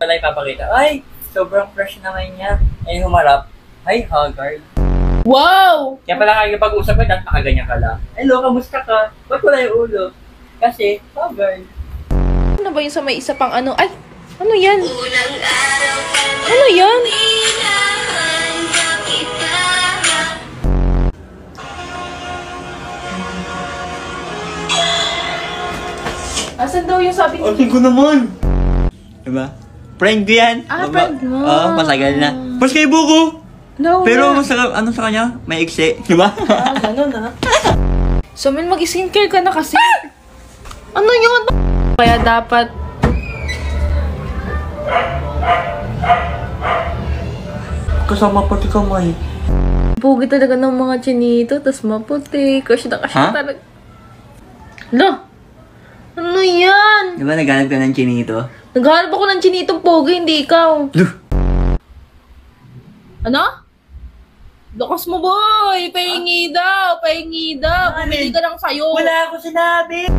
pala ipapakita. Ay, sobrang fresh naman niya. Ay, humarap. Ay, Haggard. Wow! Kaya pala kayo pag-usap ka, dapat nakaganyan ka lang. Hello, kamusta ka? Ba't wala yung ulo? Kasi, Haggard. Ano ba yung sa may isa pang ano? Ay! Ano yan? Ano yan? Asan daw yung sabi niya? Asin ko naman! Diba? Prank ko yan. Prank mo. Oo, matagal na. Mas kay Buko! No, Pero ano sa kanya? May iksi. Diba? Ganun So, man, mag-skincare ka na kasi. Ano yun? Kaya dapat... Kasama pati kamay. Pugi talaga ng mga chinito, tas maputi. Crush na crush na talaga. Lo! Ano yan? Diba naghanap ka ng chinito? Naghanap ako ng chinitong pogi, hindi ikaw. Duh! Ano? Lakas mo, boy! Pahingi daw! Pahingi daw! Bumili ka lang sayo! Wala ako sinabi!